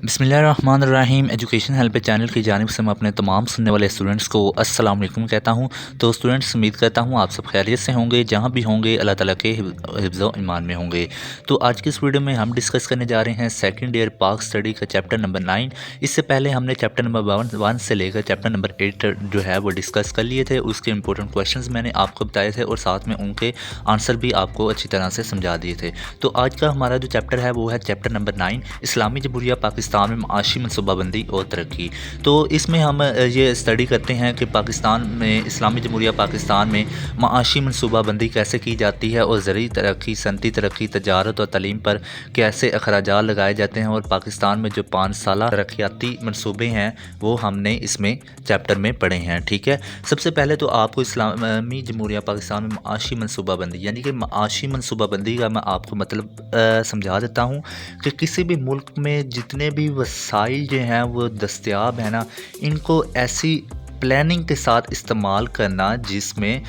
बिस्मिल्लाहिर्रहमानिर्रहीम। Education help channel की जानिब से मैं अपने तमाम सुनने वाले स्टूडेंट्स को अस्सलाम वालेकुम कहता हूँ। तो स्टूडेंट्स, उम्मीद करता हूँ आप सब खैरियत से होंगे, जहाँ भी होंगे अल्लाह ताला के हिफ्ज़ व ईमान में होंगे। तो आज की इस वीडियो में हम डिस्कस करने जा रहे हैं सेकंड ईयर पाक स्टडी का चैप्टर नंबर 9। इससे पहले हमने चैप्टर नंबर 1 से लेकर चैप्टर नंबर 8 जो है वो डिस्कस कर लिए थे। उसके इंपॉर्टेंट क्वेश्चन मैंने आपको बताए थे और साथ में उनके आंसर भी आपको अच्छी तरह से समझा दिए थे। तो आज का हमारा जो चैप्टर है वो है चैप्टर नंबर 9, इस्लामी जमहूरिया पाकिस्तान में माशी मनसूबाबंदी और तरक्की। तो इसमें हम ये स्टडी करते हैं कि पाकिस्तान में, इस्लामी जमहूरिया पाकिस्तान में माशी मनसूबाबंदी कैसे की जाती है और ज़रूरी तरक्की, सनती तरक्की, तजारत और तालीम पर कैसे अखराजात लगाए जाते हैं। और पाकिस्तान में जो 5 साला तरक्याती मनसूबे हैं वो हमने इसमें चैप्टर में पढ़े हैं। ठीक है, सबसे पहले तो आपको इस्लामी जमहूरिया पाकिस्तान में माशी मनसूबाबंदी यानी कि माशी मनसूबाबंदी का मैं आपको मतलब समझा देता हूँ कि किसी भी मुल्क में जितने भी वसाइल जो हैं वो दस्तयाब हैं ना, इनको ऐसी प्लानिंग के साथ इस्तेमाल करना जिसमें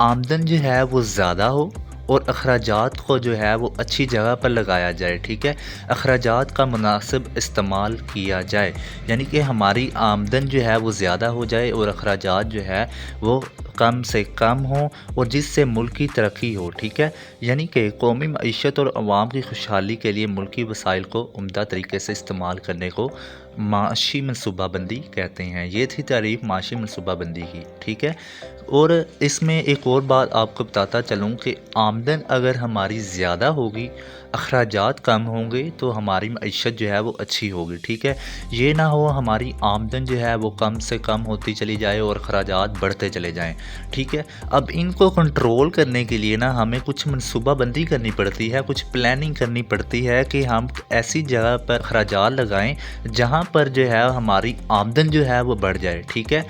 आमदन जो है वो ज़्यादा हो और अखराजात को जो है वो अच्छी जगह पर लगाया जाए। ठीक है, अखराजात का मुनासिब इस्तेमाल किया जाए, यानी कि हमारी आमदन जो है वो ज़्यादा हो जाए और अखराजात जो है वो कम से कम हो और जिससे मुल्क की तरक्की हो। ठीक है, यानी कि कौमी मईशत और अवाम की खुशहाली के लिए मुल्की वसाइल को उम्दा तरीके से इस्तेमाल करने को माशी मनसूबाबंदी कहते हैं। ये थी तारीफ़ माशी मनसूबाबंदी की। ठीक है, और इसमें एक और बात आपको बताता चलूँ कि आमदन अगर हमारी ज़्यादा होगी, अखराजात कम होंगे तो हमारी मईशत जो है वो अच्छी होगी। ठीक है, ये ना हो हमारी आमदन जो है वो कम से कम होती चली जाए और अखराजात बढ़ते चले जाएं। ठीक है, अब इनको कंट्रोल करने के लिए ना हमें कुछ मनसूबाबंदी करनी पड़ती है, कुछ प्लानिंग करनी पड़ती है कि हम ऐसी जगह पर अखराजात लगाएं जहाँ पर जो है हमारी आमदन जो है वो बढ़ जाए। ठीक है,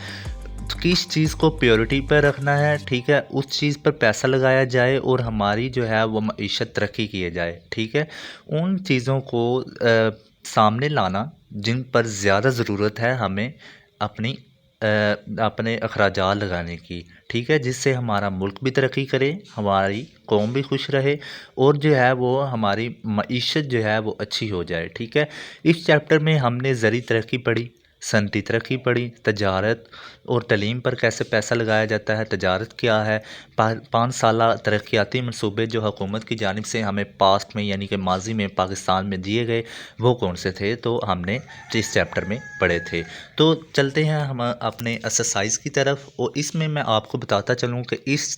किस चीज़ को प्रायोरिटी पर रखना है, ठीक है, उस चीज़ पर पैसा लगाया जाए और हमारी जो है वो मईशत तरक्की किए जाए। ठीक है, उन चीज़ों को सामने लाना जिन पर ज़्यादा ज़रूरत है हमें अपने अखराजात लगाने की। ठीक है, जिससे हमारा मुल्क भी तरक्की करे, हमारी कौम भी खुश रहे और जो है वो हमारी मईशत जो है वो अच्छी हो जाए। ठीक है, इस चैप्टर में हमने ज़रूरी तरक्की पढ़ी, सनती तरक्की पढ़ी, तजारत और तालीम पर कैसे पैसा लगाया जाता है, तजारत क्या है, 5 साला तरक्याती मनसूबे जो हुकूमत की जानिब से हमें पास्ट में यानी कि माजी में पाकिस्तान में दिए गए वो कौन से थे, तो हमने इस चैप्टर में पढ़े थे। तो चलते हैं हम अपने एक्सरसाइज की तरफ और इसमें मैं आपको बताता चलूँ कि इस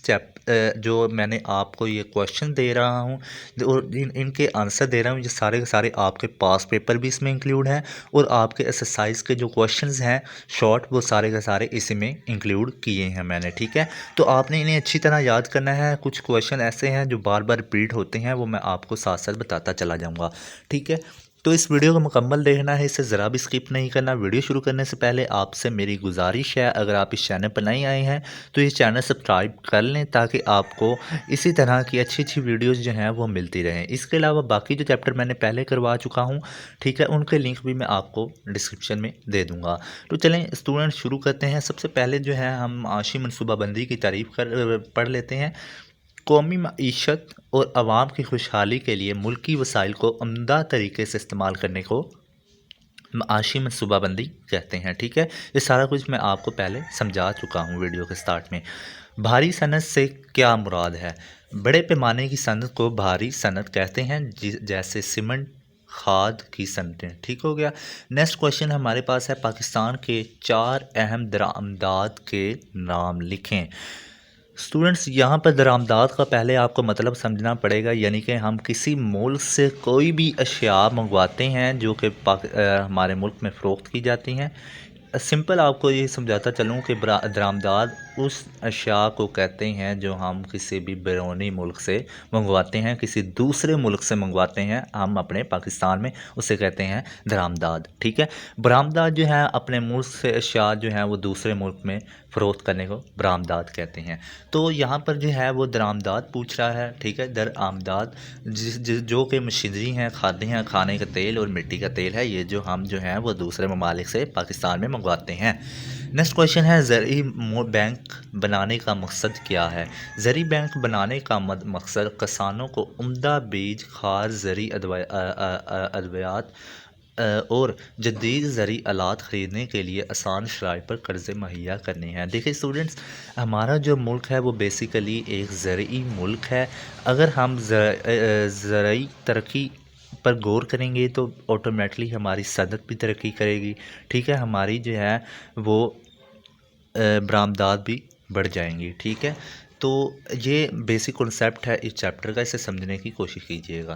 जो मैंने आपको ये क्वेश्चन दे रहा हूँ और इनके आंसर दे रहा हूँ, ये सारे के सारे आपके पास पेपर भी इसमें इंक्लूड हैं और आपके एक्सरसाइज के जो क्वेश्चंस हैं शॉर्ट, वो सारे के सारे इसी में इंक्लूड किए हैं मैंने। ठीक है, तो आपने इन्हें अच्छी तरह याद करना है। कुछ क्वेश्चन ऐसे हैं जो बार बार रिपीट होते हैं, वो मैं आपको साथ साथ बताता चला जाऊँगा। ठीक है, तो इस वीडियो को मुकम्मल देखना है, इसे ज़रा भी स्किप नहीं करना। वीडियो शुरू करने से पहले आपसे मेरी गुजारिश है, अगर आप इस चैनल पर नए आए हैं तो इस चैनल सब्सक्राइब कर लें ताकि आपको इसी तरह की अच्छी अच्छी वीडियोस जो हैं वो मिलती रहें। इसके अलावा बाकी जो चैप्टर मैंने पहले करवा चुका हूँ, ठीक है, उनके लिंक भी मैं आपको डिस्क्रिप्शन में दे दूँगा। तो चलें स्टूडेंट शुरू करते हैं। सबसे पहले जो है हम माशी मनसूबाबंदी की तारीफ़ पढ़ लेते हैं। कौमी मईशत और आवाम की खुशहाली के लिए मुल्की वसाइल को उम्दा तरीके से इस्तेमाल करने को माशी मनसूबाबंदी कहते हैं। ठीक है, ये सारा कुछ मैं आपको पहले समझा चुका हूँ वीडियो के स्टार्ट में। भारी सनत से क्या मुराद है? बड़े पैमाने की सनत को भारी सनत कहते हैं, जैसे सीमेंट, खाद की सनतें। ठीक हो गया। नेक्स्ट क्वेश्चन हमारे पास है, पाकिस्तान के 4 अहम दरामदात के नाम लिखें। स्टूडेंट्स, यहाँ पर दरामदात का पहले आपको मतलब समझना पड़ेगा, यानी कि हम किसी मुल्क से कोई भी अशिया मंगवाते हैं जो कि हमारे मुल्क में फ़रोख्त की जाती हैं। सिंपल आपको ये समझाता चलूँ कि दरामदाद उस अशिया को कहते हैं जो हम किसी भी बैरूनी मुल्क से मंगवाते हैं, किसी दूसरे मुल्क से मंगवाते हैं हम अपने पाकिस्तान में, उसे कहते हैं दरामदाद। ठीक है, बरामदाद जो है अपने मुल्क से अशिया जो है वो दूसरे मुल्क में फ़रोख्त करने को बरामदाद कहते हैं। तो यहाँ पर जो है वो दरामदाद पूछ रहा है। ठीक है, दरामदाद जो कि मशीनरी हैं, खाद्य हैं, खाने का तेल और मिट्टी का तेल है, ये जो हम जो है वो दूसरे ममालिक से पाकिस्तान में मंगवाते हैं। नेक्स्ट क्वेश्चन है, ज़री बैंक बनाने का मकसद क्या है? ज़री बैंक बनाने का मकसद किसानों को उम्दा बीज, खाद, ज़री अद्वियात اور جدید زرعی آلات خریدنے کے لیے آسان شرائط پر قرضے مہیا کرنے ہیں۔ دیکھیں اسٹوڈنٹس، ہمارا جو ملک ہے وہ بیسیکلی ایک زرعی ملک ہے۔ اگر ہم زرعی ترقی پر غور کریں گے تو آٹومیٹکلی ہماری صنعت بھی ترقی کرے گی، ٹھیک ہے، ہماری جو ہے وہ برآمدات بھی بڑھ جائیں گی، ٹھیک ہے۔ تو یہ بیسک کنسیپٹ ہے اس چیپٹر کا، اسے سمجھنے کی کوشش کیجیے گا۔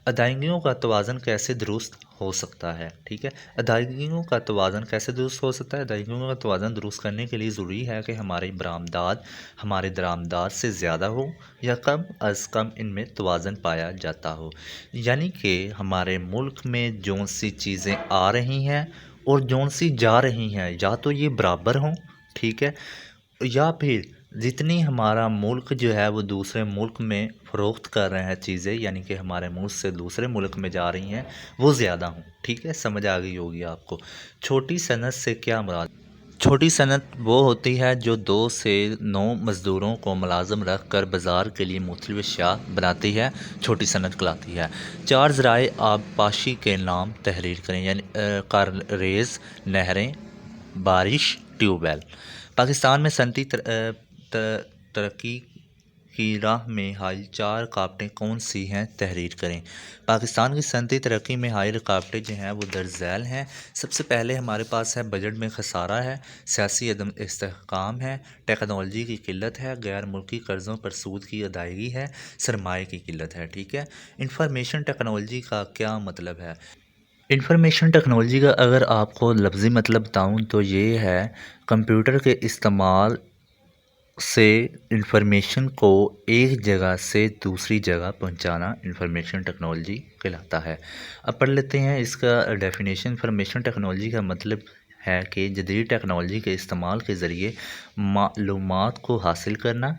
ادائیگیوں کا توازن کیسے درست ہو سکتا ہے، ٹھیک ہے، ادائیگیوں کا توازن کیسے درست ہو سکتا ہے؟ ادائیگیوں کا توازن درست کرنے کے لیے ضروری ہے کہ ہماری برآمدات ہمارے درآمدات سے زیادہ ہو یا کم از کم ان میں توازن پایا جاتا ہو، یعنی کہ ہمارے ملک میں جون سی چیزیں آ رہی ہیں اور جون سی جا رہی ہیں یا تو یہ برابر ہوں، ٹھیک ہے، یا پھر جتنی ہمارا ملک جو ہے وہ دوسرے ملک میں فروخت کر رہے ہیں چیزیں، یعنی کہ ہمارے ملک سے دوسرے ملک میں جا رہی ہیں، وہ زیادہ ہوں، ٹھیک ہے، سمجھ آ گئی ہوگی آپ کو۔ چھوٹی صنعت سے کیا مراد؟ چھوٹی صنعت وہ ہوتی ہے جو 2 سے 9 مزدوروں کو ملازم رکھ کر بازار کے لیے مختلف اشیاء بناتی ہے، چھوٹی صنعت کہلاتی ہے۔ 4 ذرائع آبپاشی کے نام تحریر کریں، یعنی کارریز، نہریں، بارش، ٹیوب ویل۔ پاکستان میں صنعتی ترقی کی راہ میں حائل 4 رکاوٹیں کون سی ہیں؟ تحریر کریں۔ پاکستان کی صنعتی ترقی میں حائل رکاوٹیں جو ہیں وہ درج ذیل ہیں۔ سب سے پہلے ہمارے پاس ہے بجٹ میں خسارہ ہے، سیاسی عدم استحکام ہے، ٹیکنالوجی کی قلت ہے، غیر ملکی قرضوں پر سود کی ادائیگی ہے، سرمایہ کی قلت ہے، ٹھیک ہے۔ انفارمیشن ٹیکنالوجی کا کیا مطلب ہے؟ انفارمیشن ٹیکنالوجی کا اگر آپ کو لفظی مطلب بتاؤں تو یہ ہے کمپیوٹر کے استعمال سے انفارمیشن کو ایک جگہ سے دوسری جگہ پہنچانا انفارمیشن ٹیکنالوجی کہلاتا ہے۔ اب پڑھ لیتے ہیں اس کا ڈیفینیشن۔ انفارمیشن ٹیکنالوجی کا مطلب ہے کہ جدید ٹیکنالوجی کے استعمال کے ذریعے معلومات کو حاصل کرنا،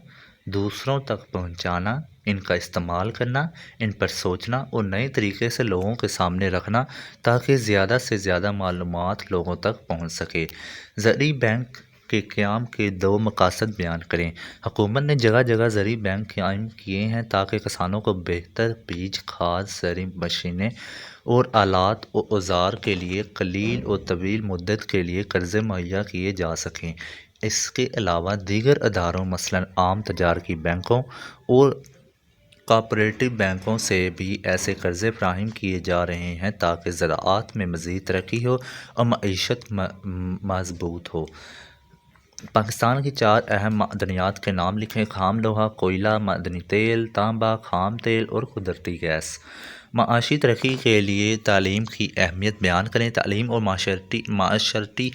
دوسروں تک پہنچانا، ان کا استعمال کرنا، ان پر سوچنا اور نئے طریقے سے لوگوں کے سامنے رکھنا تاکہ زیادہ سے زیادہ معلومات لوگوں تک پہنچ سکے۔ زرعی بینک کے قیام کے 2 مقاصد بیان کریں۔ حکومت نے جگہ جگہ زرعی بینک قائم کیے ہیں تاکہ کسانوں کو بہتر بیج، کھاد، زرعی مشینیں اور آلات و اوزار کے لیے قلیل اور طویل مدت کے لیے قرضے مہیا کیے جا سکیں۔ اس کے علاوہ دیگر اداروں مثلاً عام تجارتی بینکوں اور کوآپریٹو بینکوں سے بھی ایسے قرضے فراہم کیے جا رہے ہیں تاکہ زراعت میں مزید ترقی ہو اور معیشت مضبوط ہو۔ پاکستان کی 4 اہم معدنیات کے نام لکھیں۔ خام لوہا، کوئلہ، معدنی تیل، تانبا، خام تیل اور قدرتی گیس۔ معاشی ترقی کے لیے تعلیم کی اہمیت بیان کریں۔ تعلیم اور معاشرتی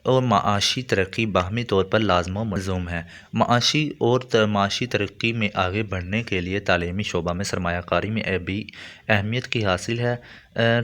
اور معاشی ترقی باہمی طور پر لازم و ملزوم ہے۔ معاشی ترقی میں آگے بڑھنے کے لیے تعلیمی شعبہ میں سرمایہ کاری میں بھی اہمیت کی حاصل ہے۔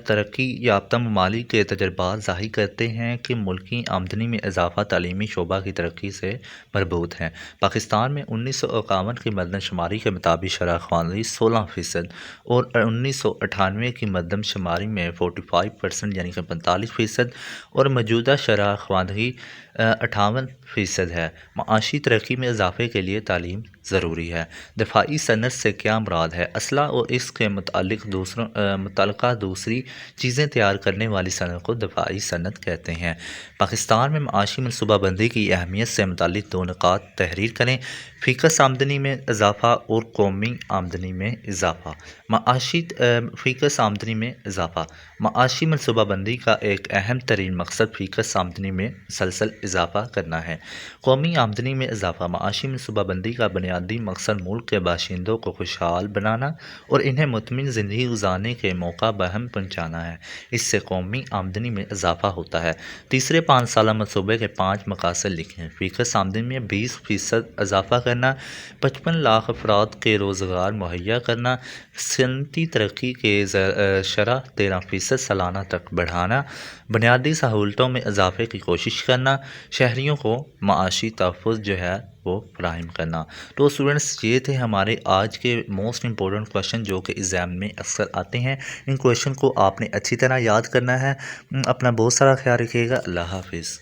ترقی یافتہ ممالک کے تجربات ظاہر کرتے ہیں کہ ملکی آمدنی میں اضافہ تعلیمی شعبہ کی ترقی سے مربوط ہے۔ پاکستان میں 1951 کی مردم شماری کے مطابق شرح خواندگی 16% اور 1998 کی مردم شماری میں 45% یعنی کہ 45% اور موجودہ شرح خواندگی 58% ہے۔ معاشی ترقی میں اضافے کے لیے تعلیم ضروری ہے۔ دفاعی صنعت سے کیا مراد ہے؟ اسلحہ اور اس کے متعلقہ دوسری چیزیں تیار کرنے والی صنعت کو دفاعی صنعت کہتے ہیں۔ پاکستان میں معاشی منصوبہ بندی کی اہمیت سے متعلق 2 نکات تحریر کریں۔ فیکس آمدنی میں اضافہ اور قومی آمدنی میں اضافہ۔ فیکس آمدنی میں اضافہ۔ معاشی منصوبہ بندی کا ایک اہم ترین مقصد فیکس آمدنی میں مسلسل اضافہ کرنا ہے۔ قومی آمدنی میں اضافہ۔ معاشی منصوبہ بندی کا بنیادی مقصد ملک کے باشندوں کو خوشحال بنانا اور انہیں مطمئن زندگی گزارنے کے موقع فراہم پہنچانا ہے۔ اس سے قومی آمدنی میں اضافہ ہوتا ہے۔ تیسرے 5 سالہ منصوبے کے 5 مقاصد لکھیں۔ فیکس آمدنی میں 20% اضافہ کرنا، 55 لاکھ افراد کے روزگار مہیا کرنا، صنعتی ترقی کے شرح 13% سالانہ تک بڑھانا، بنیادی سہولتوں میں اضافے کی کوشش کرنا، شہریوں کو معاشی تحفظ جو ہے وہ فراہم کرنا۔ تو اسٹوڈنٹس یہ تھے ہمارے آج کے موسٹ امپورٹنٹ کویشچن جو کہ ایگزام میں اکثر آتے ہیں۔ ان کویشچن کو آپ نے اچھی طرح یاد کرنا ہے۔ اپنا بہت سارا خیال رکھیے گا۔ اللہ حافظ۔